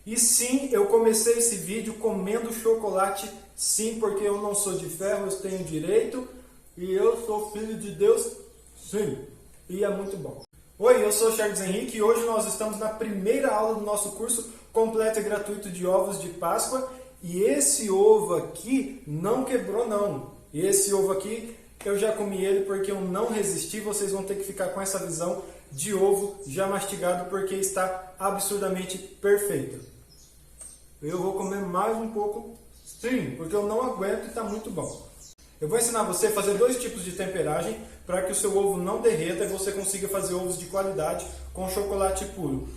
E sim, eu comecei esse vídeo comendo chocolate, sim, porque eu não sou de ferro, eu tenho direito, e eu sou filho de Deus, sim, e é muito bom. Oi, eu sou o Charles Henrique e hoje nós estamos na primeira aula do nosso curso completo e gratuito de ovos de Páscoa, e esse ovo aqui não quebrou não. Esse ovo aqui eu já comi ele porque eu não resisti, vocês vão ter que ficar com essa visão de ovo já mastigado porque está absurdamente perfeito. Eu vou comer mais um pouco, sim, porque eu não aguento e está muito bom. Eu vou ensinar você a fazer dois tipos de temperagem para que o seu ovo não derreta e você consiga fazer ovos de qualidade com chocolate puro.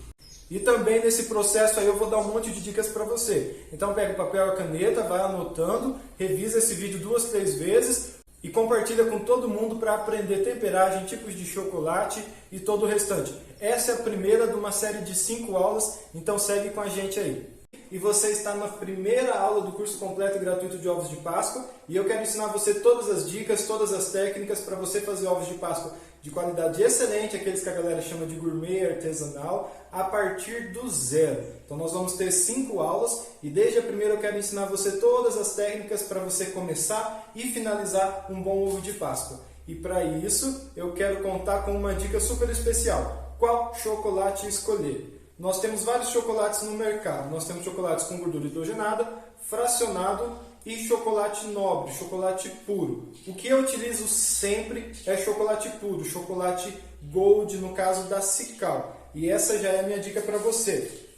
E também nesse processo aí eu vou dar um monte de dicas para você. Então pega o papel e a caneta, vai anotando, revisa esse vídeo 2, 3 vezes e compartilha com todo mundo para aprender temperagem, tipos de chocolate e todo o restante. Essa é a primeira de uma série de 5 aulas, então segue com a gente aí. E você está na primeira aula do curso completo e gratuito de ovos de Páscoa e eu quero ensinar você todas as dicas, todas as técnicas para você fazer ovos de Páscoa de qualidade excelente, aqueles que a galera chama de gourmet artesanal, a partir do zero. Então nós vamos ter 5 aulas e desde a primeira eu quero ensinar você todas as técnicas para você começar e finalizar um bom ovo de Páscoa. E para isso eu quero contar com uma dica super especial. Qual chocolate escolher? Nós temos vários chocolates no mercado. Nós temos chocolates com gordura hidrogenada, fracionado e chocolate nobre, chocolate puro. O que eu utilizo sempre é chocolate puro, chocolate Gold, no caso da Cical. E essa já é a minha dica para você.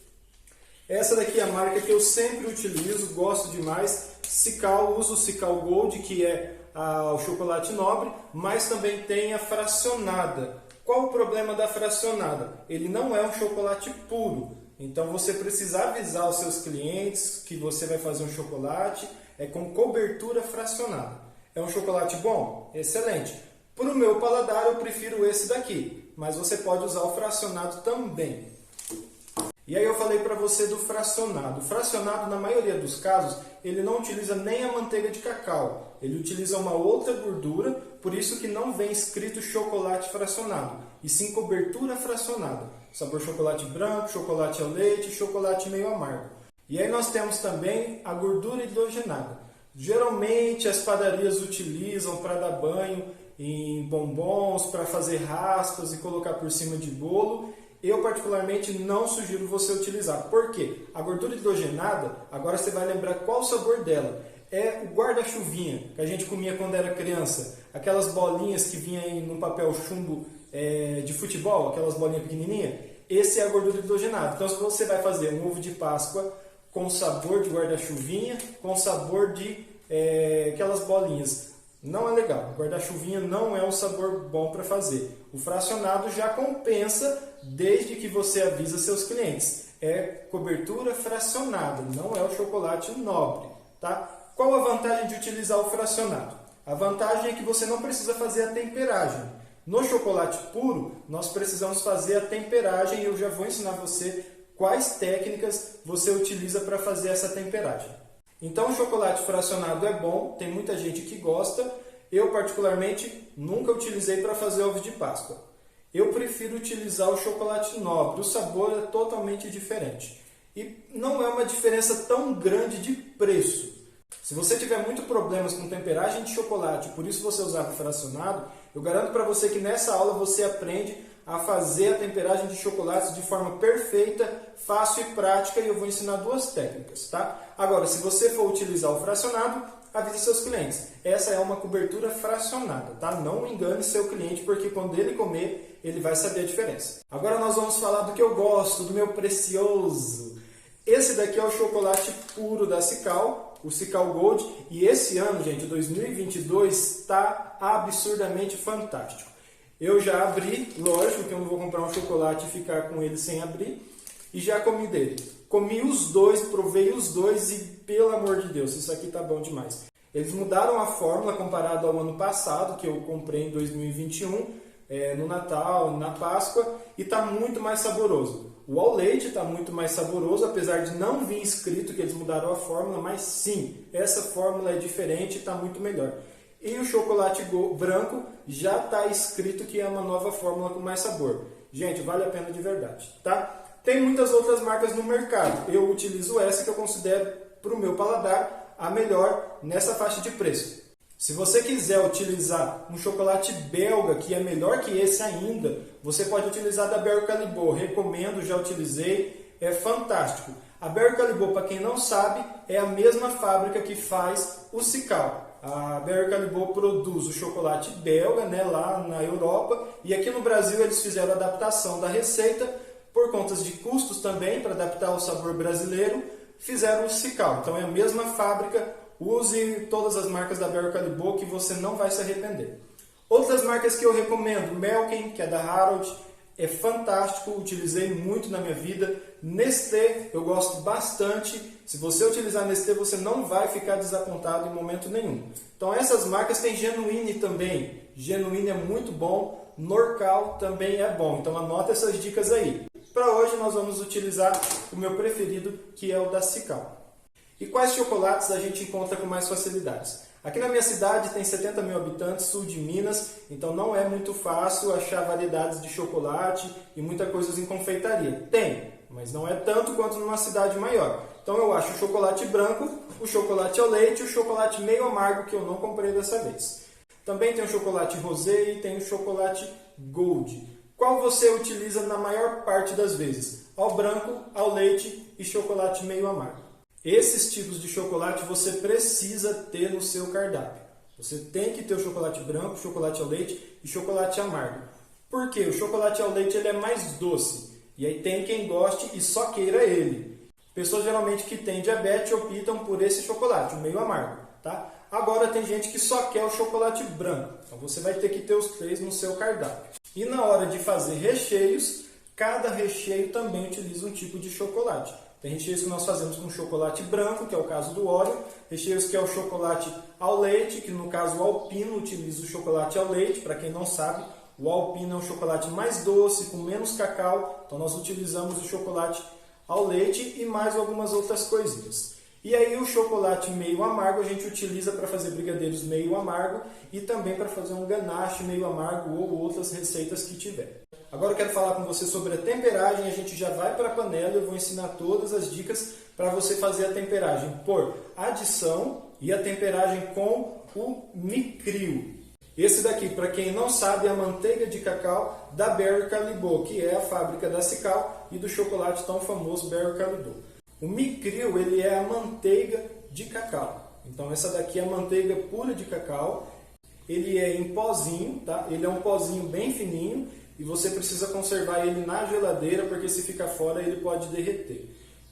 Essa daqui é a marca que eu sempre utilizo, gosto demais. Cical, uso o Cical Gold, que é o chocolate nobre, mas também tem a fracionada. Qual o problema da fracionada? Ele não é um chocolate puro, então você precisa avisar os seus clientes que você vai fazer um chocolate com cobertura fracionada. É um chocolate bom? Excelente. Para o meu paladar eu prefiro esse daqui, mas você pode usar o fracionado também. E aí eu falei para você do fracionado. O fracionado, na maioria dos casos, ele não utiliza nem a manteiga de cacau. Ele utiliza uma outra gordura, por isso que não vem escrito chocolate fracionado, e sim cobertura fracionada. Sabor chocolate branco, chocolate ao leite, chocolate meio amargo. E aí nós temos também a gordura hidrogenada. Geralmente as padarias utilizam para dar banho em bombons, para fazer raspas e colocar por cima de bolo. Eu particularmente não sugiro você utilizar. Por quê? A gordura hidrogenada, agora você vai lembrar qual o sabor dela. É o guarda-chuvinha que a gente comia quando era criança. Aquelas bolinhas que vinham num papel chumbo de futebol, aquelas bolinhas pequenininhas. Esse é a gordura hidrogenada. Então se você vai fazer um ovo de Páscoa com sabor de guarda-chuvinha, com sabor de aquelas bolinhas, não é legal. O guarda-chuvinha não é um sabor bom para fazer. O fracionado já compensa desde que você avisa seus clientes. É cobertura fracionada, não é o chocolate nobre, tá? Qual a vantagem de utilizar o fracionado? A vantagem é que você não precisa fazer a temperagem. No chocolate puro, nós precisamos fazer a temperagem e eu já vou ensinar você quais técnicas você utiliza para fazer essa temperagem. Então o chocolate fracionado é bom, tem muita gente que gosta. Eu particularmente nunca utilizei para fazer ovos de Páscoa. Eu prefiro utilizar o chocolate nobre, o sabor é totalmente diferente. E não é uma diferença tão grande de preço. Se você tiver muito problemas com temperagem de chocolate, por isso você usar o fracionado, eu garanto para você que nessa aula você aprende a fazer a temperagem de chocolates de forma perfeita, fácil e prática, e eu vou ensinar 2 técnicas, tá? Agora, se você for utilizar o fracionado, avise seus clientes. Essa é uma cobertura fracionada, tá? Não engane seu cliente, porque quando ele comer, ele vai saber a diferença. Agora nós vamos falar do que eu gosto, do meu precioso. Esse daqui é o chocolate puro da Cical, o Cical Gold, e esse ano, gente, 2022, está absurdamente fantástico. Eu já abri, lógico que eu não vou comprar um chocolate e ficar com ele sem abrir, e já comi dele. Comi os 2, provei os 2 e, pelo amor de Deus, isso aqui tá bom demais. Eles mudaram a fórmula comparado ao ano passado, que eu comprei em 2021, no Natal, na Páscoa, e está muito mais saboroso. O ao leite está muito mais saboroso, apesar de não vir escrito que eles mudaram a fórmula, mas sim, essa fórmula é diferente e está muito melhor. E o chocolate branco já está escrito que é uma nova fórmula com mais sabor. Gente, vale a pena de verdade, tá? Tem muitas outras marcas no mercado. Eu utilizo essa que eu considero, para o meu paladar, a melhor nessa faixa de preço. Se você quiser utilizar um chocolate belga, que é melhor que esse ainda, você pode utilizar da Berry Callebaut. Recomendo, já utilizei, é fantástico. A Berry Callebaut, para quem não sabe, é a mesma fábrica que faz o Cical. A Berry Callebaut produz o chocolate belga, né, lá na Europa, e aqui no Brasil eles fizeram a adaptação da receita, por contas de custos também, para adaptar ao sabor brasileiro, fizeram o Cical. Então é a mesma fábrica. Use todas as marcas da Berry Callebaut que você não vai se arrepender. Outras marcas que eu recomendo, Melken, que é da Harold, é fantástico, utilizei muito na minha vida. Nestlé, eu gosto bastante. Se você utilizar Nestlé, você não vai ficar desapontado em momento nenhum. Então essas marcas tem Genuine também. Genuine é muito bom. Norcal também é bom. Então anota essas dicas aí. Para hoje nós vamos utilizar o meu preferido, que é o da Cical. E quais chocolates a gente encontra com mais facilidades? Aqui na minha cidade tem 70 mil habitantes, sul de Minas, então não é muito fácil achar variedades de chocolate e muita coisa em confeitaria. Tem, mas não é tanto quanto numa cidade maior. Então eu acho o chocolate branco, o chocolate ao leite e o chocolate meio amargo, que eu não comprei dessa vez. Também tem o chocolate rosé e tem o chocolate gold. Qual você utiliza na maior parte das vezes? Ao branco, ao leite e chocolate meio amargo. Esses tipos de chocolate você precisa ter no seu cardápio. Você tem que ter o chocolate branco, chocolate ao leite e chocolate amargo. Por quê? O chocolate ao leite ele é mais doce. E aí tem quem goste e só queira ele. Pessoas geralmente que têm diabetes optam por esse chocolate, o meio amargo. Tá? Agora tem gente que só quer o chocolate branco. Então você vai ter que ter os três no seu cardápio. E na hora de fazer recheios, cada recheio também utiliza um tipo de chocolate. Tem recheios que nós fazemos com chocolate branco, que é o caso do Oreo. Recheios que é o chocolate ao leite, que no caso o Alpino utiliza o chocolate ao leite. Para quem não sabe, o Alpino é um chocolate mais doce, com menos cacau. Então nós utilizamos o chocolate ao leite e mais algumas outras coisinhas. E aí o chocolate meio amargo a gente utiliza para fazer brigadeiros meio amargo e também para fazer um ganache meio amargo ou outras receitas que tiver. Agora eu quero falar com você sobre a temperagem. A gente já vai para a panela e eu vou ensinar todas as dicas para você fazer a temperagem por adição e a temperagem com o Micril. Esse daqui, para quem não sabe, é a manteiga de cacau da Berry Callebaut, que é a fábrica da Cical e do chocolate tão famoso Berry Callebaut. O Micril, ele é a manteiga de cacau. Então essa daqui é a manteiga pura de cacau. Ele é em pozinho, tá? Ele é um pozinho bem fininho. E você precisa conservar ele na geladeira, porque se ficar fora ele pode derreter.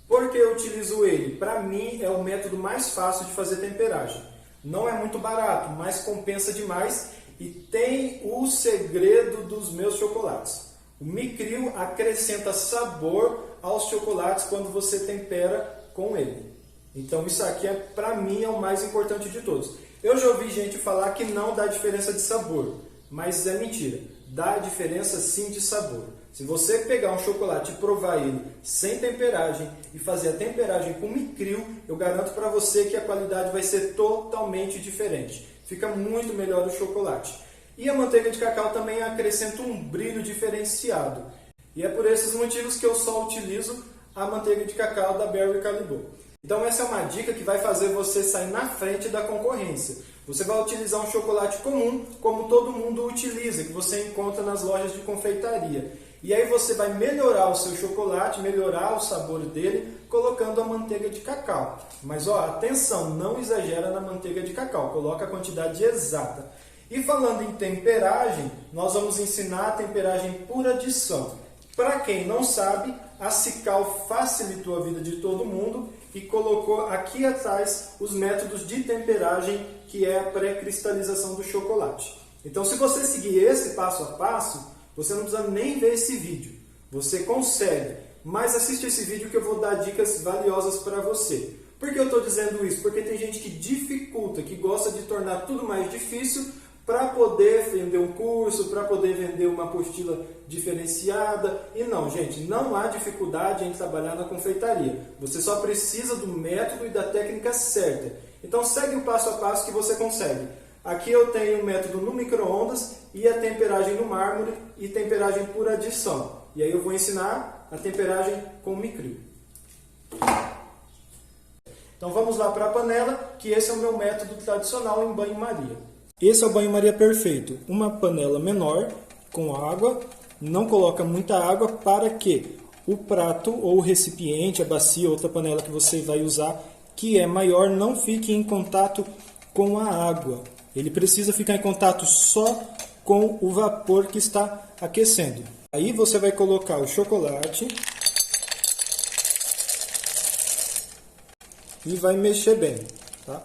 Por que eu utilizo ele? Para mim é o método mais fácil de fazer temperagem. Não é muito barato, mas compensa demais e tem o segredo dos meus chocolates. O Micril acrescenta sabor aos chocolates quando você tempera com ele. Então isso aqui para mim é o mais importante de todos. Eu já ouvi gente falar que não dá diferença de sabor, mas é mentira. Dá diferença sim de sabor. Se você pegar um chocolate e provar ele sem temperagem e fazer a temperagem com Micril, eu garanto para você que a qualidade vai ser totalmente diferente. Fica muito melhor o chocolate. E a manteiga de cacau também acrescenta um brilho diferenciado. E é por esses motivos que eu só utilizo a manteiga de cacau da Berry Callebaut. Então essa é uma dica que vai fazer você sair na frente da concorrência. Você vai utilizar um chocolate comum, como todo mundo utiliza, que você encontra nas lojas de confeitaria. E aí você vai melhorar o seu chocolate, melhorar o sabor dele, colocando a manteiga de cacau. Mas ó, atenção, não exagera na manteiga de cacau, coloca a quantidade exata. E falando em temperagem, nós vamos ensinar a temperagem por adição. Para quem não sabe, a Cical facilitou a vida de todo mundo e colocou aqui atrás os métodos de temperagem, que é a pré-cristalização do chocolate. Então, se você seguir esse passo a passo, você não precisa nem ver esse vídeo. Você consegue, mas assiste esse vídeo que eu vou dar dicas valiosas para você. Por que eu estou dizendo isso? Porque tem gente que dificulta, que gosta de tornar tudo mais difícil para poder vender um curso, para poder vender uma apostila diferenciada. E não, gente, não há dificuldade em trabalhar na confeitaria. Você só precisa do método e da técnica certa. Então segue o passo a passo que você consegue. Aqui eu tenho o método no micro-ondas e a temperagem no mármore e temperagem por adição. E aí eu vou ensinar a temperagem com Micril. Então vamos lá para a panela, que esse é o meu método tradicional em banho-maria. Esse é o banho-maria perfeito. Uma panela menor com água, não coloca muita água para que o prato ou o recipiente, a bacia, outra panela que você vai usar, que é maior, não fique em contato com a água. Ele precisa ficar em contato só com o vapor que está aquecendo. Aí você vai colocar o chocolate e vai mexer bem, tá?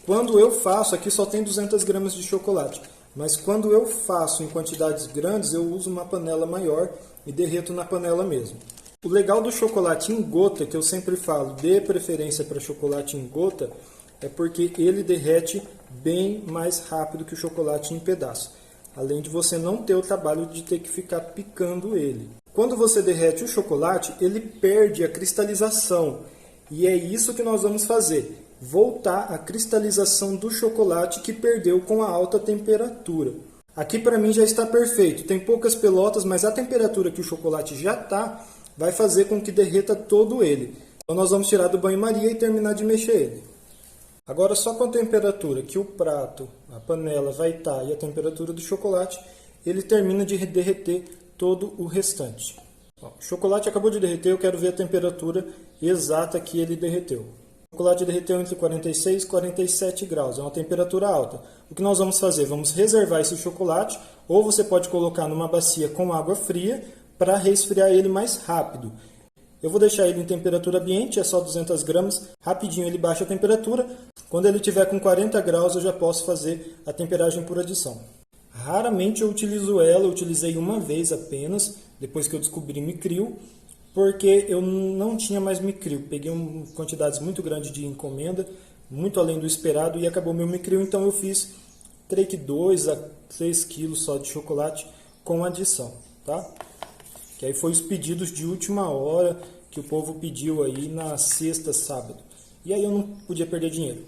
Quando eu faço, aqui só tem 200 gramas de chocolate, mas quando eu faço em quantidades grandes, eu uso uma panela maior e derreto na panela mesmo. O legal do chocolate em gota, que eu sempre falo, dê preferência para chocolate em gota, é porque ele derrete bem mais rápido que o chocolate em pedaço. Além de você não ter o trabalho de ter que ficar picando ele. Quando você derrete o chocolate, ele perde a cristalização. E é isso que nós vamos fazer. Voltar a cristalização do chocolate que perdeu com a alta temperatura. Aqui para mim já está perfeito. Tem poucas pelotas, mas a temperatura que o chocolate já está vai fazer com que derreta todo ele. Então nós vamos tirar do banho-maria e terminar de mexer ele. Agora só com a temperatura que o prato, a panela vai estar e a temperatura do chocolate, ele termina de derreter todo o restante. O chocolate acabou de derreter, eu quero ver a temperatura exata que ele derreteu. O chocolate derreteu entre 46 e 47 graus, é uma temperatura alta. O que nós vamos fazer? Vamos reservar esse chocolate, ou você pode colocar numa bacia com água fria para resfriar ele mais rápido. Eu vou deixar ele em temperatura ambiente, é só 200 gramas, rapidinho ele baixa a temperatura. Quando ele estiver com 40 graus, eu já posso fazer a temperagem por adição. Raramente eu utilizo ela, eu utilizei uma vez apenas, depois que eu descobri Micril, porque eu não tinha mais Micril. Peguei quantidades muito grandes de encomenda, muito além do esperado, e acabou meu Micril, então eu fiz, creio que 2 a 3 quilos só de chocolate com adição, tá? Que aí foi os pedidos de última hora que o povo pediu aí na sexta, sábado. E aí eu não podia perder dinheiro.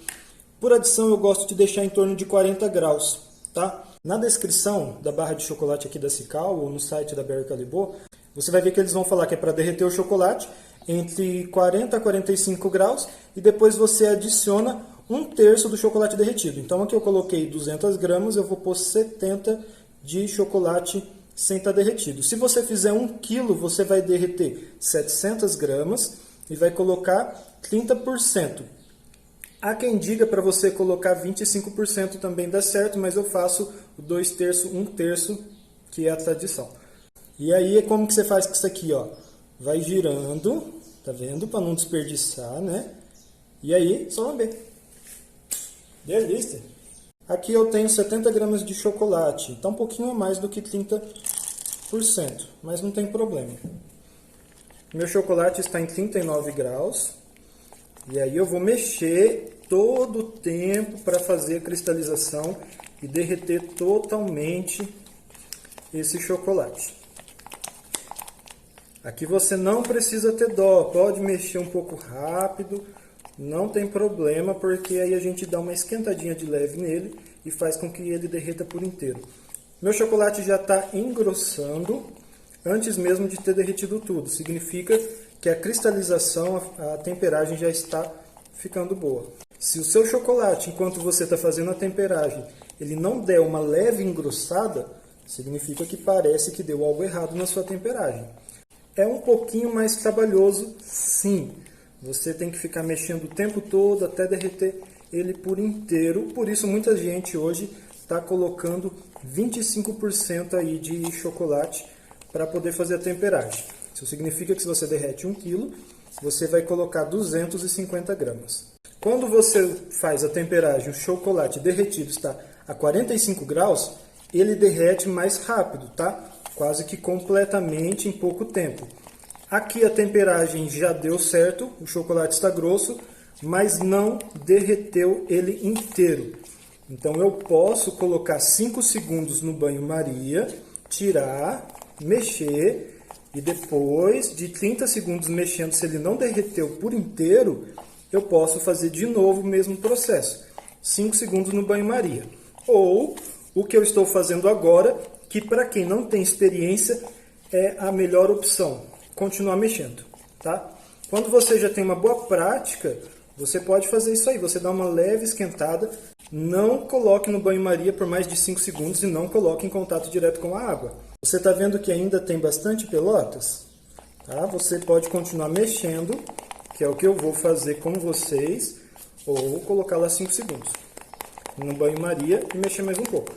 Por adição eu gosto de deixar em torno de 40 graus, tá? Na descrição da barra de chocolate aqui da Cical ou no site da Berry Calibô, você vai ver que eles vão falar que é para derreter o chocolate entre 40 a 45 graus e depois você adiciona 1/3 do chocolate derretido. Então aqui eu coloquei 200 gramas, eu vou pôr 70 de chocolate sem estar derretido. Se você fizer 1 quilo, você vai derreter 700 gramas e vai colocar 30%. Há quem diga para você colocar 25% também dá certo, mas eu faço o 2/3, 1/3, que é a tradição. E aí, como que você faz com isso aqui, ó? Vai girando, tá vendo? Para não desperdiçar, né? E aí, só lamber. Delícia! Aqui eu tenho 70 gramas de chocolate, tá um pouquinho a mais do que 30%, mas não tem problema. Meu chocolate está em 39 graus, e aí eu vou mexer todo o tempo para fazer a cristalização e derreter totalmente esse chocolate. Aqui você não precisa ter dó, pode mexer um pouco rápido, não tem problema, porque aí a gente dá uma esquentadinha de leve nele e faz com que ele derreta por inteiro. Meu chocolate já está engrossando antes mesmo de ter derretido tudo. Significa que a cristalização, a temperagem já está ficando boa. Se o seu chocolate, enquanto você está fazendo a temperagem, ele não der uma leve engrossada, significa que parece que deu algo errado na sua temperagem. É um pouquinho mais trabalhoso, sim. Você tem que ficar mexendo o tempo todo até derreter ele por inteiro. Por isso muita gente hoje está colocando 25% aí de chocolate para poder fazer a temperagem. Isso significa que se você derrete 1 quilo, você vai colocar 250 gramas. Quando você faz a temperagem, o chocolate derretido está a 45 graus, ele derrete mais rápido, tá? Quase que completamente em pouco tempo. Aqui a temperagem já deu certo, o chocolate está grosso, mas não derreteu ele inteiro. Então eu posso colocar 5 segundos no banho-maria, tirar, mexer e depois de 30 segundos mexendo, se ele não derreteu por inteiro, eu posso fazer de novo o mesmo processo. 5 segundos no banho-maria. Ou o que eu estou fazendo agora, que para quem não tem experiência, é a melhor opção, continuar mexendo, tá? Quando você já tem uma boa prática, você pode fazer isso aí, você dá uma leve esquentada, não coloque no banho-maria por mais de 5 segundos e não coloque em contato direto com a água. Você está vendo que ainda tem bastante pelotas? Tá? Você pode continuar mexendo, que é o que eu vou fazer com vocês, ou colocar lá 5 segundos no banho-maria e mexer mais um pouco.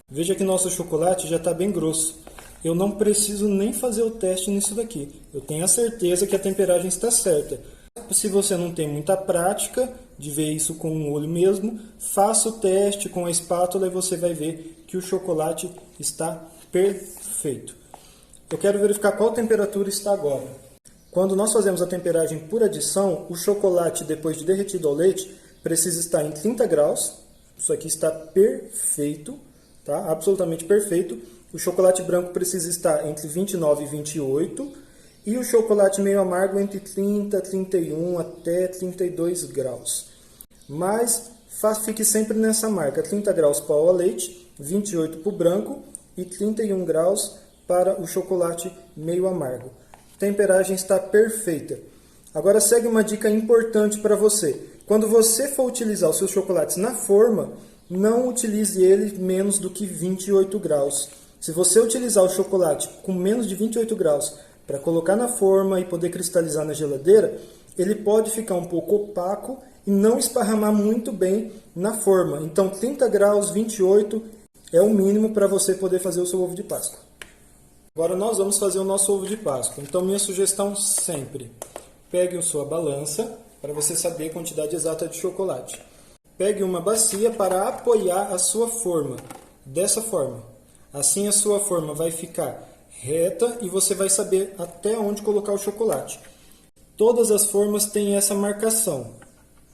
Veja que nosso chocolate já está bem grosso. Eu não preciso nem fazer o teste nisso daqui. Eu tenho a certeza que a temperagem está certa. Se você não tem muita prática de ver isso com o olho mesmo, faça o teste com a espátula e você vai ver que o chocolate está perfeito. Eu quero verificar qual temperatura está agora. Quando nós fazemos a temperagem por adição, o chocolate, depois de derretido ao leite, precisa estar em 30 graus. Isso aqui está perfeito, tá? Absolutamente perfeito. O chocolate branco precisa estar entre 29 e 28. E o chocolate meio amargo entre 30, 31 até 32 graus. Mas fique sempre nessa marca. 30 graus para o leite, 28 para o branco e 31 graus para o chocolate meio amargo. A temperagem está perfeita. Agora segue uma dica importante para você. Quando você for utilizar os seus chocolates na forma, não utilize ele menos do que 28 graus. Se você utilizar o chocolate com menos de 28 graus para colocar na forma e poder cristalizar na geladeira, ele pode ficar um pouco opaco e não esparramar muito bem na forma. Então 30 graus, 28 é o mínimo para você poder fazer o seu ovo de Páscoa. Agora nós vamos fazer o nosso ovo de Páscoa. Então minha sugestão sempre, pegue a sua balança para você saber a quantidade exata de chocolate. Pegue uma bacia para apoiar a sua forma, dessa forma. Assim a sua forma vai ficar reta e você vai saber até onde colocar o chocolate. Todas as formas têm essa marcação,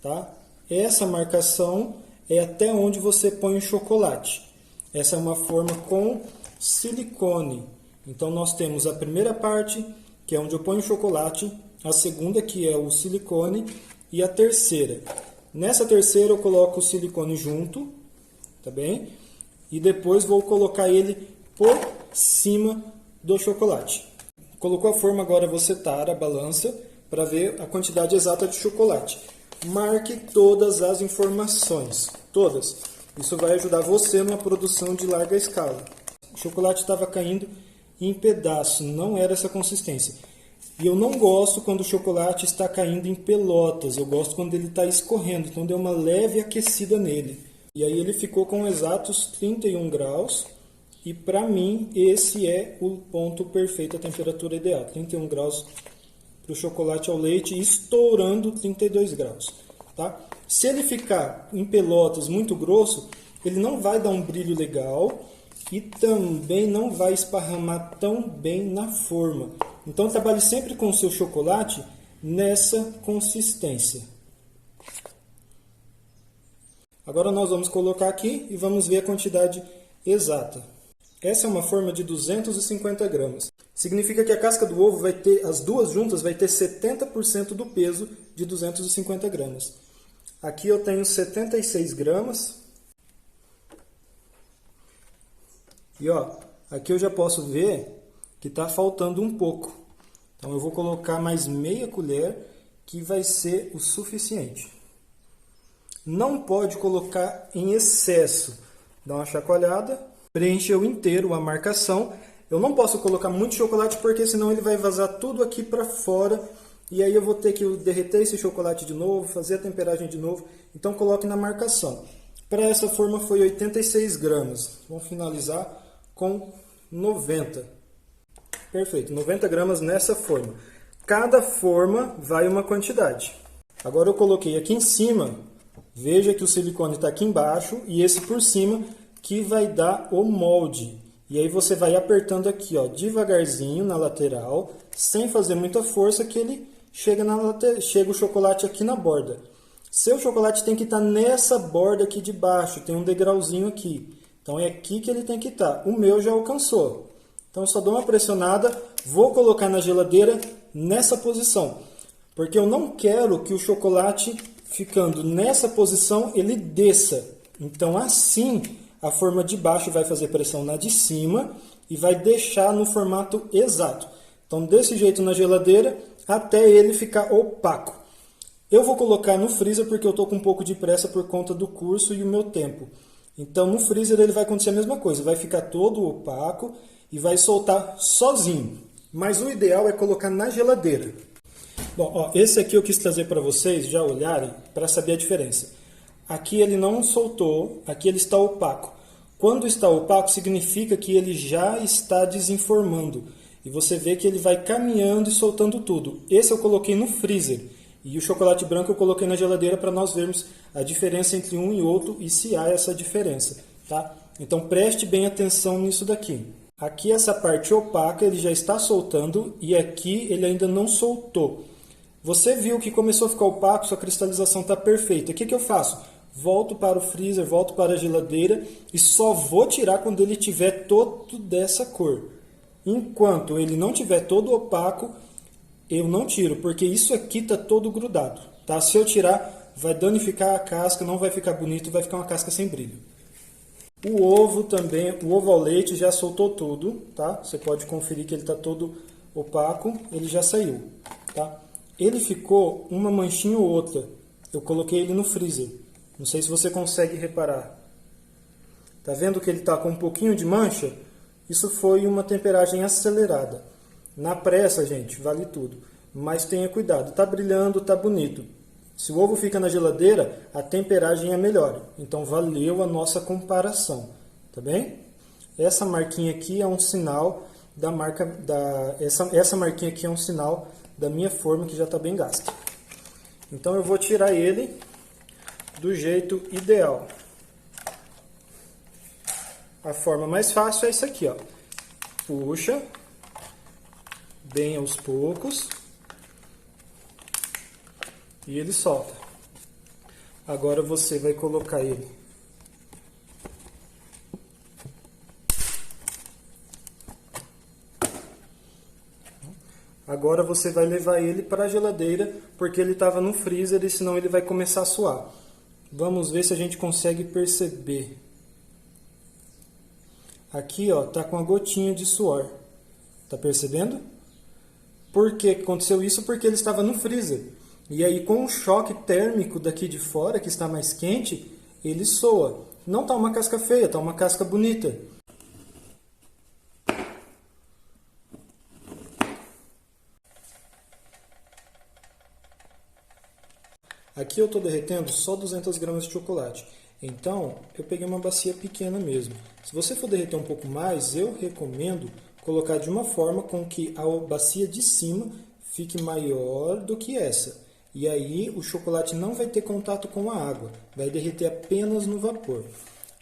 tá? Essa marcação é até onde você põe o chocolate. Essa é uma forma com silicone. Então nós temos a primeira parte, que é onde eu ponho o chocolate, a segunda, que é o silicone, e a terceira. Nessa terceira eu coloco o silicone junto, tá bem? E depois vou colocar ele por cima do chocolate. Colocou a forma, agora você tara a balança para ver a quantidade exata de chocolate. Marque todas as informações, todas. Isso vai ajudar você numa produção de larga escala. O chocolate estava caindo em pedaços, não era essa consistência. E eu não gosto quando o chocolate está caindo em pelotas, eu gosto quando ele está escorrendo, então deu uma leve aquecida nele. E aí ele ficou com exatos 31 graus. E para mim, esse é o ponto perfeito, a temperatura ideal. 31 graus para o chocolate ao leite, estourando 32 graus. Tá? Se ele ficar em pelotas muito grosso, ele não vai dar um brilho legal e também não vai esparramar tão bem na forma. Então trabalhe sempre com o seu chocolate nessa consistência. Agora nós vamos colocar aqui e vamos ver a quantidade exata. Essa é uma forma de 250 gramas. Significa que a casca do ovo vai ter, as duas juntas, vai ter 70% do peso de 250 gramas. Aqui eu tenho 76 gramas. E ó, aqui eu já posso ver que está faltando um pouco. Então eu vou colocar mais meia colher, que vai ser o suficiente. Não pode colocar em excesso. Dá uma chacoalhada, preencheu inteiro a marcação. Eu não posso colocar muito chocolate porque senão ele vai vazar tudo aqui para fora. E aí eu vou ter que derreter esse chocolate de novo, fazer a temperagem de novo. Então coloque na marcação. Para essa forma foi 86 gramas. Vamos finalizar com 90. Perfeito, 90 gramas nessa forma. Cada forma vai uma quantidade. Agora eu coloquei aqui em cima. Veja que o silicone está aqui embaixo e esse por cima que vai dar o molde. E aí você vai apertando aqui, ó, devagarzinho na lateral, sem fazer muita força, que ele chega o chocolate aqui na borda. Seu chocolate tem que estar nessa borda aqui de baixo, tem um degrauzinho aqui. Então é aqui que ele tem que estar. O meu já alcançou. Então eu só dou uma pressionada, vou colocar na geladeira nessa posição. Porque eu não quero que o chocolate, ficando nessa posição, ele desça. Então assim, a forma de baixo vai fazer pressão na de cima e vai deixar no formato exato. Então, desse jeito na geladeira, até ele ficar opaco. Eu vou colocar no freezer porque eu estou com um pouco de pressa por conta do curso e o meu tempo. Então, no freezer ele vai acontecer a mesma coisa, vai ficar todo opaco e vai soltar sozinho. Mas o ideal é colocar na geladeira. Bom, ó, esse aqui eu quis trazer para vocês já olharem para saber a diferença. Aqui ele não soltou, aqui ele está opaco. Quando está opaco, significa que ele já está desenformando. E você vê que ele vai caminhando e soltando tudo. Esse eu coloquei no freezer. E o chocolate branco eu coloquei na geladeira para nós vermos a diferença entre um e outro e se há essa diferença. Tá? Então preste bem atenção nisso daqui. Aqui essa parte opaca ele já está soltando e aqui ele ainda não soltou. Você viu que começou a ficar opaco, sua cristalização está perfeita. O que eu faço? Volto para o freezer, volto para a geladeira e só vou tirar quando ele tiver todo dessa cor. Enquanto ele não tiver todo opaco, eu não tiro, porque isso aqui está todo grudado. Tá? Se eu tirar, vai danificar a casca, não vai ficar bonito, vai ficar uma casca sem brilho. O ovo também, o ovo ao leite já soltou tudo, tá? Você pode conferir que ele está todo opaco, ele já saiu, tá? Ele ficou uma manchinha ou outra. Eu coloquei ele no freezer. Não sei se você consegue reparar. Tá vendo que ele está com um pouquinho de mancha? Isso foi uma temperagem acelerada. Na pressa, gente, vale tudo. Mas tenha cuidado. Tá brilhando, tá bonito. Se o ovo fica na geladeira, a temperagem é melhor. Então valeu a nossa comparação. Tá bem? Essa marquinha aqui é um sinal da marca essa marquinha aqui é um sinal da minha forma que já está bem gasta. Então eu vou tirar ele do jeito ideal. A forma mais fácil é isso aqui, ó. Puxa bem aos poucos e ele solta. Agora você vai colocar ele Agora você vai levar ele para a geladeira, porque ele estava no freezer e senão ele vai começar a suar. Vamos ver se a gente consegue perceber. Aqui, ó, tá com a gotinha de suor. Tá percebendo? Por que aconteceu isso? Porque ele estava no freezer. E aí, com o choque térmico daqui de fora, que está mais quente, ele soa. Não tá uma casca feia, tá uma casca bonita. Aqui eu estou derretendo só 200 gramas de chocolate. Então, eu peguei uma bacia pequena mesmo. Se você for derreter um pouco mais, eu recomendo colocar de uma forma com que a bacia de cima fique maior do que essa. E aí o chocolate não vai ter contato com a água, vai derreter apenas no vapor.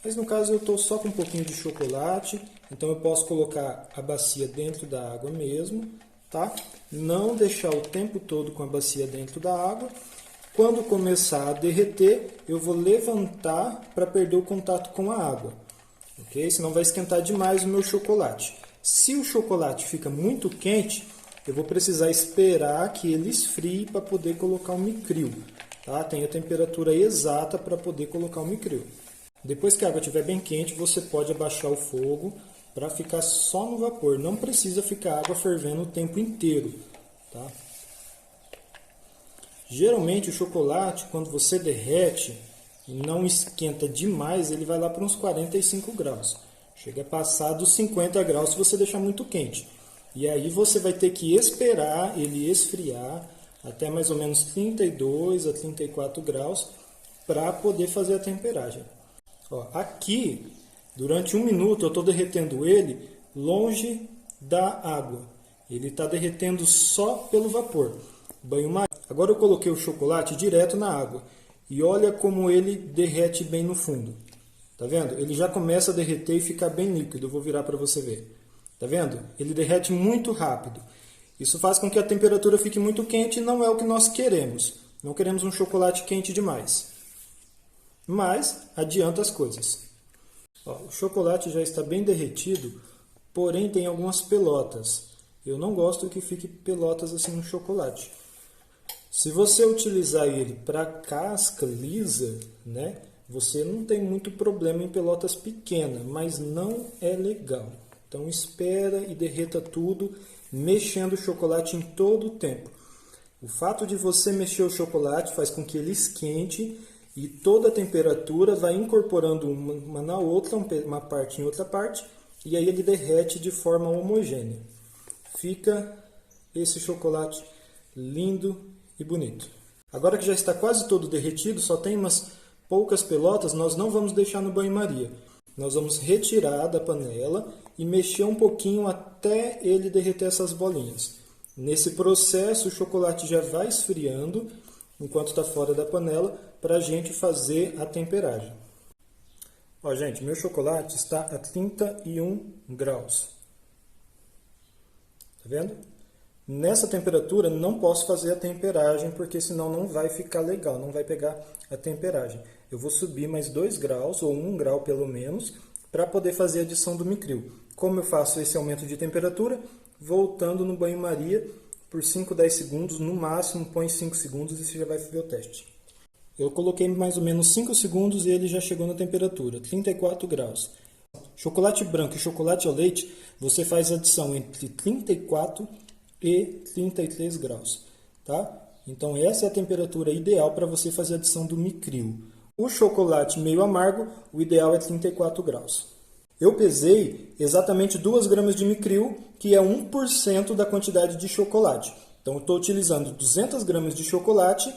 Mas no caso eu estou só com um pouquinho de chocolate, então eu posso colocar a bacia dentro da água mesmo, tá? Não deixar o tempo todo com a bacia dentro da água. Quando começar a derreter, eu vou levantar para perder o contato com a água, ok? Senão vai esquentar demais o meu chocolate. Se o chocolate fica muito quente, eu vou precisar esperar que ele esfrie para poder colocar o micril, tá? Tem a temperatura exata para poder colocar o micril. Depois que a água estiver bem quente, você pode abaixar o fogo para ficar só no vapor. Não precisa ficar a água fervendo o tempo inteiro, tá? Geralmente o chocolate, quando você derrete e não esquenta demais, ele vai lá para uns 45 graus. Chega a passar dos 50 graus se você deixar muito quente. E aí você vai ter que esperar ele esfriar até mais ou menos 32 a 34 graus para poder fazer a temperagem. Ó, aqui, durante 1 minuto, eu estou derretendo ele longe da água. Ele está derretendo só pelo vapor. Banho-maria. Agora eu coloquei o chocolate direto na água. E olha como ele derrete bem no fundo. Tá vendo? Ele já começa a derreter e ficar bem líquido. Eu vou virar para você ver. Tá vendo? Ele derrete muito rápido. Isso faz com que a temperatura fique muito quente e não é o que nós queremos. Não queremos um chocolate quente demais. Mas adianta as coisas. Ó, o chocolate já está bem derretido, porém tem algumas pelotas. Eu não gosto que fique pelotas assim no chocolate. Se você utilizar ele para casca lisa, né, você não tem muito problema em pelotas pequenas, mas não é legal. Então espera e derreta tudo, mexendo o chocolate em todo o tempo. O fato de você mexer o chocolate faz com que ele esquente e toda a temperatura vai incorporando uma na outra, uma parte em outra parte, e aí ele derrete de forma homogênea. Fica esse chocolate lindo e bonito. Agora que já está quase todo derretido, só tem umas poucas pelotas, nós não vamos deixar no banho-maria. Nós vamos retirar da panela e mexer um pouquinho até ele derreter essas bolinhas. Nesse processo, o chocolate já vai esfriando, enquanto está fora da panela, para a gente fazer a temperagem. Ó, gente, meu chocolate está a 31 graus. Tá vendo? Nessa temperatura não posso fazer a temperagem, porque senão não vai ficar legal, não vai pegar a temperagem. Eu vou subir mais 2 graus, ou 1 grau pelo menos, para poder fazer a adição do micril. Como eu faço esse aumento de temperatura? Voltando no banho-maria por 5, 10 segundos, no máximo põe 5 segundos e você já vai fazer o teste. Eu coloquei mais ou menos 5 segundos e ele já chegou na temperatura, 34 graus. Chocolate branco e chocolate ao leite, você faz adição entre 34 e 33 graus, tá? Então essa é a temperatura ideal para você fazer a adição do micril. O chocolate meio amargo, o ideal é 34 graus. Eu pesei exatamente 2 gramas de micril, que é 1% da quantidade de chocolate. Então eu estou utilizando 200 gramas de chocolate,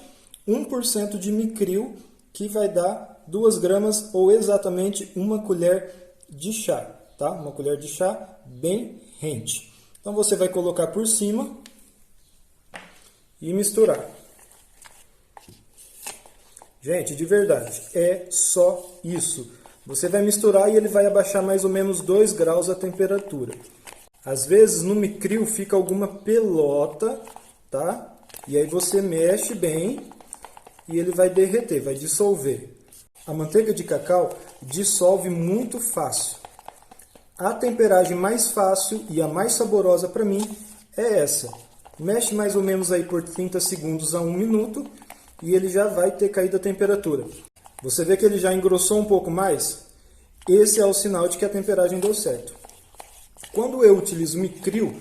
1% de micril, que vai dar 2 gramas ou exatamente 1 colher de chá, tá? Uma colher de chá bem rente. Então você vai colocar por cima e misturar. Gente, de verdade, é só isso. Você vai misturar e ele vai abaixar mais ou menos 2 graus a temperatura. Às vezes no micril fica alguma pelota, tá? E aí você mexe bem e ele vai derreter, vai dissolver. A manteiga de cacau dissolve muito fácil. A temperagem mais fácil e a mais saborosa para mim é essa. Mexe mais ou menos aí por 30 segundos a 1 minuto e ele já vai ter caído a temperatura. Você vê que ele já engrossou um pouco mais? Esse é o sinal de que a temperagem deu certo. Quando eu utilizo micril,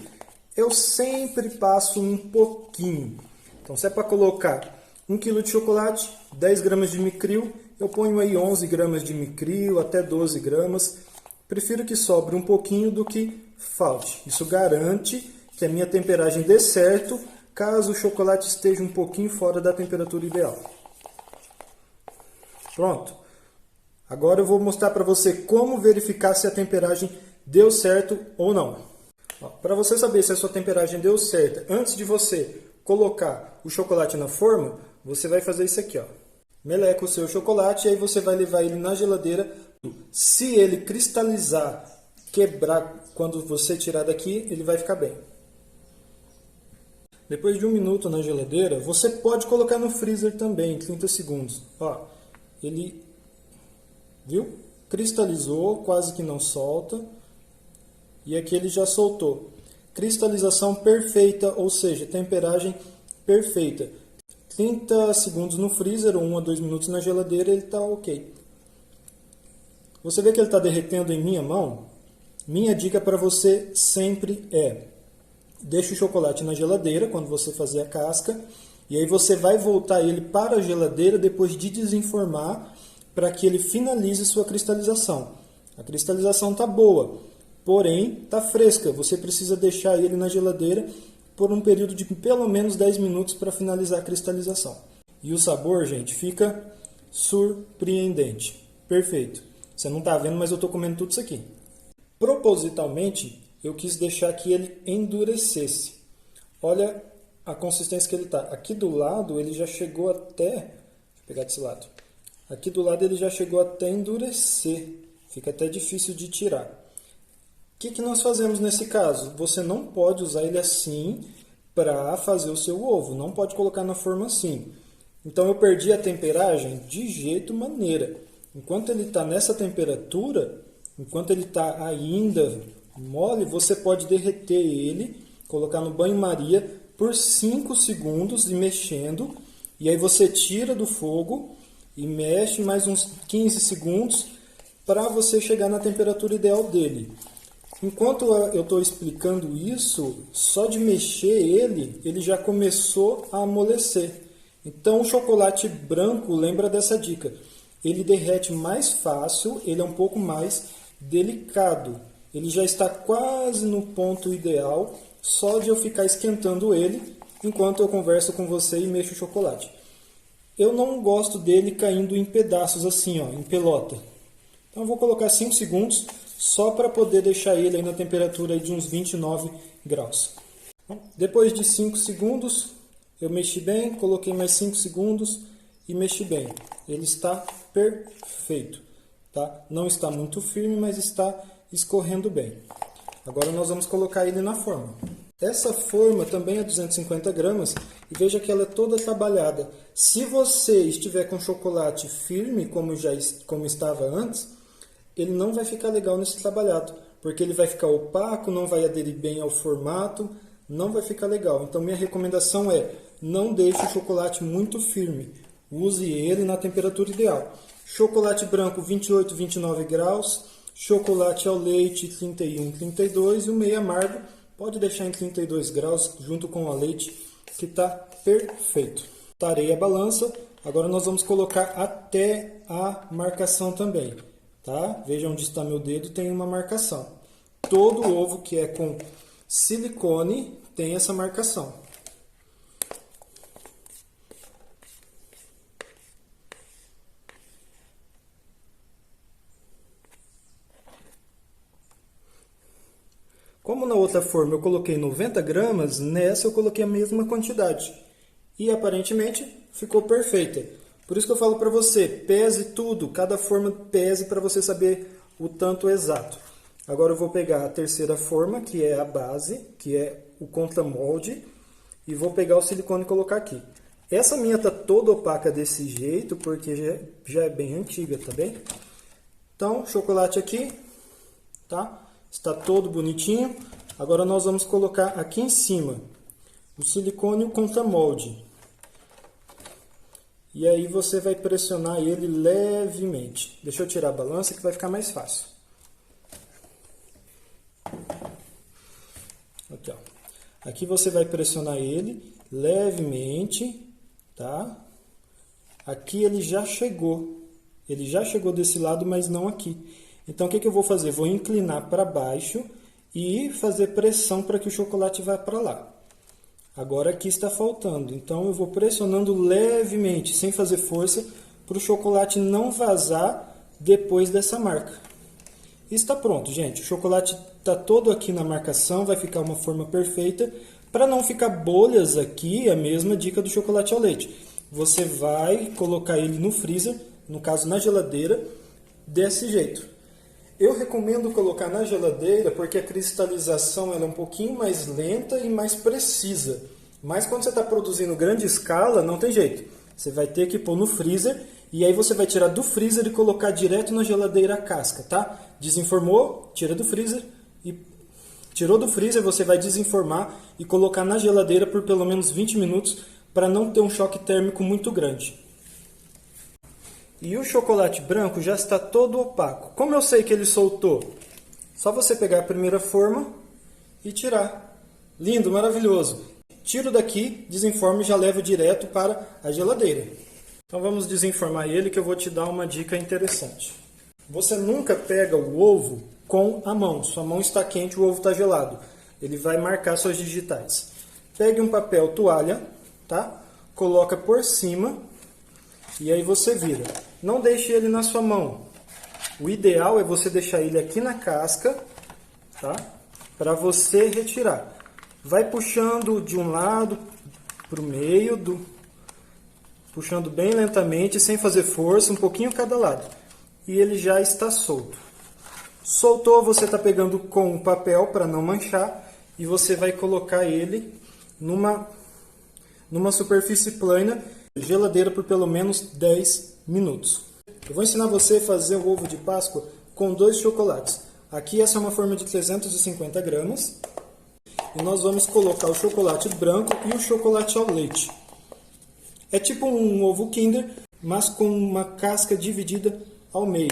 eu sempre passo um pouquinho. Então se é para colocar 1 kg de chocolate, 10 gramas de micril, eu ponho aí 11 gramas de micril, até 12 gramas. Prefiro que sobre um pouquinho do que falte. Isso garante que a minha temperagem dê certo, caso o chocolate esteja um pouquinho fora da temperatura ideal. Pronto. Agora eu vou mostrar para você como verificar se a temperagem deu certo ou não. Para você saber se a sua temperagem deu certo, antes de você colocar o chocolate na forma, você vai fazer isso aqui, ó. Meleca o seu chocolate e aí você vai levar ele na geladeira. Se ele cristalizar, quebrar quando você tirar daqui, ele vai ficar bem. Depois de 1 minuto na geladeira, você pode colocar no freezer também, 30 segundos. Ó, ele, viu? Cristalizou, quase que não solta. E aqui ele já soltou. Cristalização perfeita, ou seja, temperagem perfeita. 30 segundos no freezer ou 1 a 2 minutos na geladeira, ele está ok. Você vê que ele está derretendo em minha mão? Minha dica para você sempre é: deixe o chocolate na geladeira quando você fazer a casca, e aí você vai voltar ele para a geladeira depois de desenformar para que ele finalize sua cristalização. A cristalização está boa, porém está fresca. Você precisa deixar ele na geladeira por um período de pelo menos 10 minutos para finalizar a cristalização. E o sabor, gente, fica surpreendente. Perfeito. Você não está vendo, mas eu estou comendo tudo isso aqui. Propositalmente, eu quis deixar que ele endurecesse. Olha a consistência que ele está. Aqui do lado, ele já chegou até... Deixa eu pegar desse lado. Aqui do lado, ele já chegou até endurecer. Fica até difícil de tirar. O que nós fazemos nesse caso? Você não pode usar ele assim para fazer o seu ovo. Não pode colocar na forma assim. Então eu perdi a temperagem de jeito maneira. Enquanto ele está nessa temperatura, enquanto ele está ainda mole, você pode derreter ele, colocar no banho-maria por 5 segundos e mexendo. E aí você tira do fogo e mexe mais uns 15 segundos para você chegar na temperatura ideal dele. Enquanto eu estou explicando isso, só de mexer ele já começou a amolecer. Então o chocolate branco, lembra dessa dica, ele derrete mais fácil, ele é um pouco mais delicado. Ele já está quase no ponto ideal, só de eu ficar esquentando ele enquanto eu converso com você e mexo o chocolate. Eu não gosto dele caindo em pedaços assim, ó, em pelota. Então eu vou colocar 5 segundos só para poder deixar ele aí na temperatura aí de uns 29 graus. Depois de 5 segundos, eu mexi bem, coloquei mais 5 segundos e mexi bem. Ele está perfeito, tá? Não está muito firme, mas está escorrendo bem. Agora nós vamos colocar ele na forma. Essa forma também é 250 gramas e veja que ela é toda trabalhada. Se você estiver com chocolate firme, como estava antes, ele não vai ficar legal nesse trabalhado, porque ele vai ficar opaco, não vai aderir bem ao formato, não vai ficar legal. Então minha recomendação é, não deixe o chocolate muito firme, use ele na temperatura ideal. Chocolate branco 28, 29 graus, chocolate ao leite 31, 32 e o meio amargo pode deixar em 32 graus junto com o leite, que está perfeito. Tarei a balança, agora nós vamos colocar até a marcação também. Tá? Veja onde está meu dedo, tem uma marcação. Todo ovo que é com silicone tem essa marcação. Como na outra forma eu coloquei 90 gramas, nessa eu coloquei a mesma quantidade. E aparentemente ficou perfeita. Por isso que eu falo para você, pese tudo, cada forma pese para você saber o tanto exato. Agora eu vou pegar a terceira forma, que é a base, que é o contramolde, e vou pegar o silicone e colocar aqui. Essa minha está toda opaca desse jeito, porque já é bem antiga, tá bem? Então, chocolate aqui, tá? Está todo bonitinho. Agora nós vamos colocar aqui em cima o silicone e o contramolde. E aí você vai pressionar ele levemente. Deixa eu tirar a balança que vai ficar mais fácil. Aqui, ó. Aqui você vai pressionar ele levemente, tá? Aqui ele já chegou. Ele já chegou desse lado, mas não aqui. Então o que eu vou fazer? Vou inclinar para baixo e fazer pressão para que o chocolate vá para lá. Agora aqui está faltando, então eu vou pressionando levemente, sem fazer força, para o chocolate não vazar depois dessa marca. E está pronto, gente. O chocolate está todo aqui na marcação, vai ficar uma forma perfeita. Para não ficar bolhas aqui, a mesma dica do chocolate ao leite. Você vai colocar ele no freezer, no caso na geladeira, desse jeito. Eu recomendo colocar na geladeira porque a cristalização ela é um pouquinho mais lenta e mais precisa. Mas quando você está produzindo grande escala, não tem jeito. Você vai ter que pôr no freezer e aí você vai tirar do freezer e colocar direto na geladeira a casca, tá? Desenformou, tira do freezer e tirou do freezer, você vai desenformar e colocar na geladeira por pelo menos 20 minutos para não ter um choque térmico muito grande. E o chocolate branco já está todo opaco. Como eu sei que ele soltou? Só você pegar a primeira forma e tirar. Lindo, maravilhoso. Tiro daqui, desenformo e já levo direto para a geladeira. Então vamos desenformar ele que eu vou te dar uma dica interessante. Você nunca pega o ovo com a mão. Sua mão está quente, o ovo está gelado. Ele vai marcar suas digitais. Pegue um papel toalha, tá? Coloca por cima e aí você vira. Não deixe ele na sua mão. O ideal é você deixar ele aqui na casca, tá? Para você retirar. Vai puxando de um lado para o meio, puxando bem lentamente, sem fazer força, um pouquinho cada lado. E ele já está solto. Soltou, você está pegando com o papel para não manchar e você vai colocar ele numa superfície plana, geladeira por pelo menos 10 minutos. Eu vou ensinar você a fazer o ovo de Páscoa com 2 chocolates. Aqui essa é uma forma de 350 gramas. E nós vamos colocar o chocolate branco e o chocolate ao leite. É tipo um ovo Kinder, mas com uma casca dividida ao meio.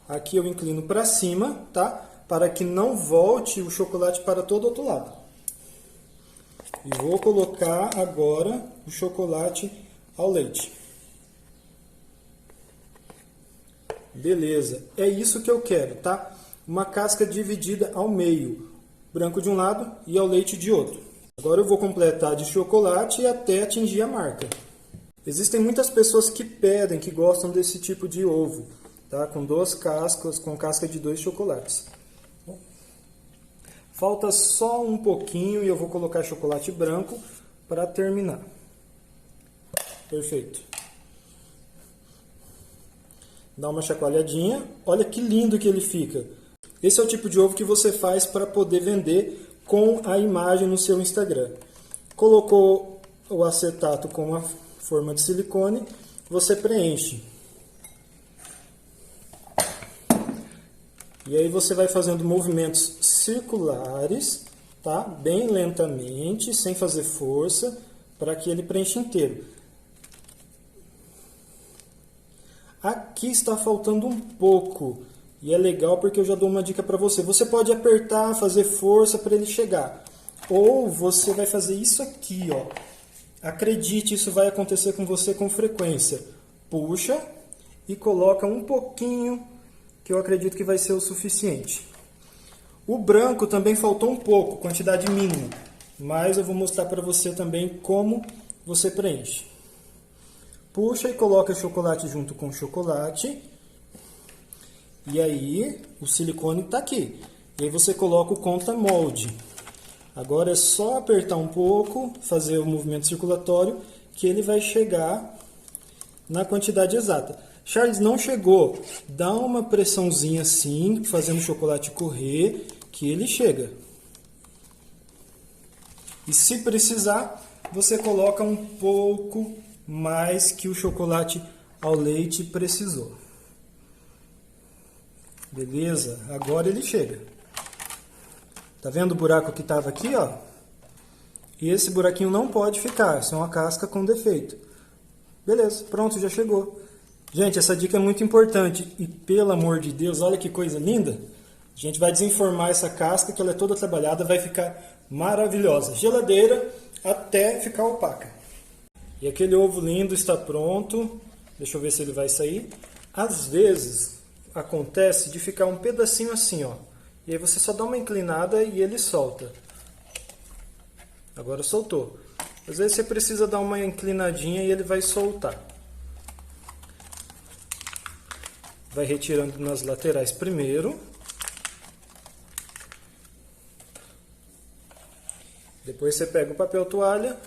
Aqui eu inclino para cima, tá? para que não volte o chocolate para todo o outro lado. E vou colocar agora o chocolate ao leite. Beleza, é isso que eu quero, tá? Uma casca dividida ao meio, branco de um lado e ao leite de outro. Agora eu vou completar de chocolate até atingir a marca. Existem muitas pessoas que pedem, que gostam desse tipo de ovo, tá? Com 2 cascas, com casca de 2 chocolates. Falta só um pouquinho e eu vou colocar chocolate branco para terminar. Perfeito. Dá uma chacoalhadinha. Olha que lindo que ele fica. Esse é o tipo de ovo que você faz para poder vender com a imagem no seu Instagram. Colocou o acetato com uma forma de silicone, você preenche. E aí você vai fazendo movimentos circulares, tá? Bem lentamente, sem fazer força, para que ele preencha inteiro. Aqui está faltando um pouco, e é legal porque eu já dou uma dica para você. Você pode apertar, fazer força para ele chegar. Ou você vai fazer isso aqui, ó. Acredite, isso vai acontecer com você com frequência. Puxa e coloca um pouquinho, que eu acredito que vai ser o suficiente. O branco também faltou um pouco, quantidade mínima. Mas eu vou mostrar para você também como você preenche. Puxa e coloca chocolate junto com chocolate. E aí o silicone está aqui. E aí você coloca o conta-molde. Agora é só apertar um pouco, fazer o movimento circulatório, que ele vai chegar na quantidade exata. Charles, não chegou. Dá uma pressãozinha assim, fazendo o chocolate correr, que ele chega. E se precisar, você coloca um pouco mais que o chocolate ao leite precisou. Beleza? Agora ele chega. Tá vendo o buraco que estava aqui, ó? E esse buraquinho não pode ficar, isso é uma casca com defeito. Beleza, pronto, já chegou. Gente, essa dica é muito importante. E pelo amor de Deus, olha que coisa linda. A gente vai desenformar essa casca, que ela é toda trabalhada, vai ficar maravilhosa. Geladeira até ficar opaca. E aquele ovo lindo está pronto. Deixa eu ver se ele vai sair. Às vezes acontece de ficar um pedacinho assim, ó. E aí você só dá uma inclinada e ele solta. Agora soltou. Às vezes você precisa dar uma inclinadinha e ele vai soltar. Vai retirando nas laterais primeiro. Depois você pega o papel toalha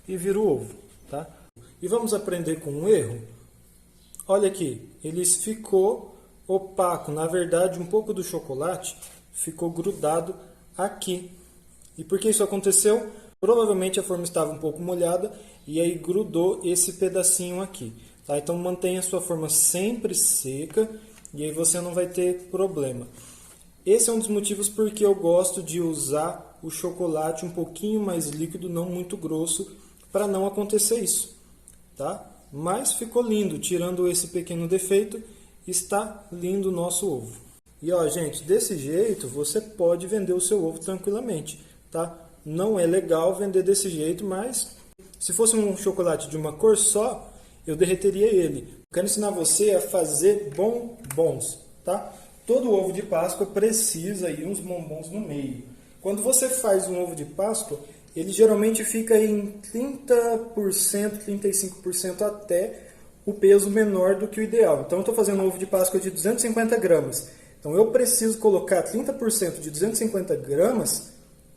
e vira o ovo, tá? E vamos aprender com um erro. Olha aqui, ele ficou opaco. Na verdade, um pouco do chocolate ficou grudado aqui. E por que isso aconteceu? Provavelmente a forma estava um pouco molhada e aí grudou esse pedacinho aqui. Tá? Então mantenha a sua forma sempre seca e aí você não vai ter problema. Esse é um dos motivos porque eu gosto de usar o chocolate um pouquinho mais líquido, não muito grosso, para não acontecer isso. Tá? Mas ficou lindo, tirando esse pequeno defeito, está lindo o nosso ovo. E ó, gente, desse jeito você pode vender o seu ovo tranquilamente, tá? Não é legal vender desse jeito, mas se fosse um chocolate de uma cor só, eu derreteria ele. Quero ensinar você a fazer bombons, tá? Todo ovo de Páscoa precisa ir uns bombons no meio. Quando você faz um ovo de Páscoa, ele geralmente fica em 30%, 35% até o peso menor do que o ideal. Então eu estou fazendo um ovo de Páscoa de 250 gramas. Então eu preciso colocar 30% de 250 gramas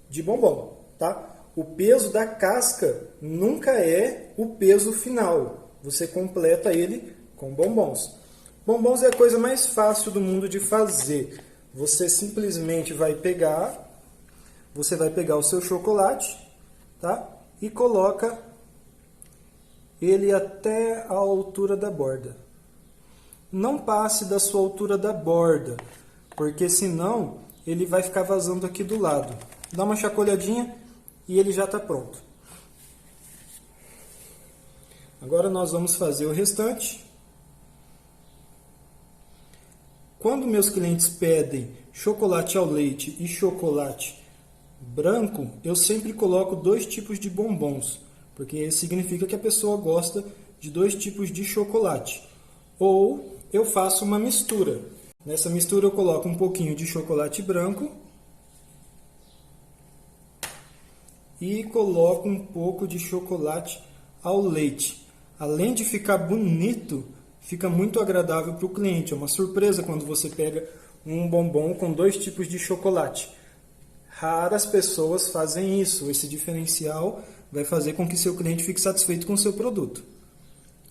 de bombom, tá? O peso da casca nunca é o peso final. Você completa ele com bombons. Bombons é a coisa mais fácil do mundo de fazer. Você simplesmente vai pegar o seu chocolate, tá? E coloca ele até a altura da borda. Não passe da sua altura da borda, porque senão ele vai ficar vazando aqui do lado. Dá uma chacoalhadinha e ele já está pronto. Agora nós vamos fazer o restante. Quando meus clientes pedem chocolate ao leite e chocolate branco, eu sempre coloco 2 tipos de bombons, porque significa que a pessoa gosta de 2 tipos de chocolate. Ou eu faço uma mistura. Nessa mistura eu coloco um pouquinho de chocolate branco e coloco um pouco de chocolate ao leite. Além de ficar bonito, fica muito agradável para o cliente. É uma surpresa quando você pega um bombom com 2 tipos de chocolate. Raras pessoas fazem isso. Esse diferencial vai fazer com que seu cliente fique satisfeito com o seu produto.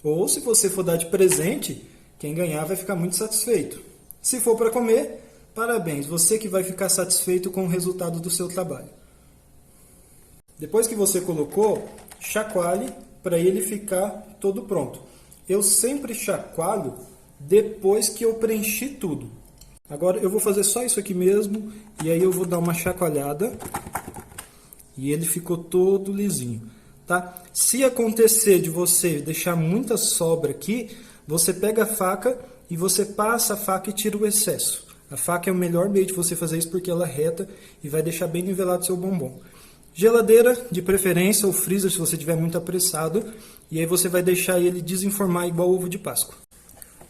Ou se você for dar de presente, quem ganhar vai ficar muito satisfeito. Se for para comer, parabéns, você que vai ficar satisfeito com o resultado do seu trabalho. Depois que você colocou, chacoalhe para ele ficar todo pronto. Eu sempre chacoalho depois que eu preenchi tudo. Agora eu vou fazer só isso aqui mesmo, e aí eu vou dar uma chacoalhada e ele ficou todo lisinho, tá? Se acontecer de você deixar muita sobra aqui, você pega a faca e você passa a faca e tira o excesso. A faca é o melhor meio de você fazer isso porque ela é reta e vai deixar bem nivelado o seu bombom. Geladeira, de preferência, ou freezer se você estiver muito apressado, e aí você vai deixar ele desenformar igual ovo de Páscoa.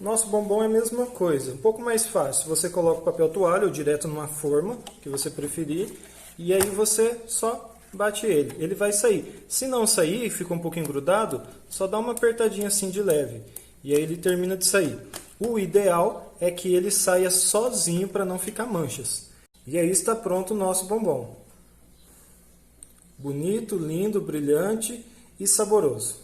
Nosso bombom é a mesma coisa, um pouco mais fácil. Você coloca o papel toalha ou direto numa forma, que você preferir, e aí você só bate ele. Ele vai sair. Se não sair e fica um pouquinho grudado, só dá uma apertadinha assim de leve. E aí ele termina de sair. O ideal é que ele saia sozinho para não ficar manchas. E aí está pronto o nosso bombom. Bonito, lindo, brilhante e saboroso.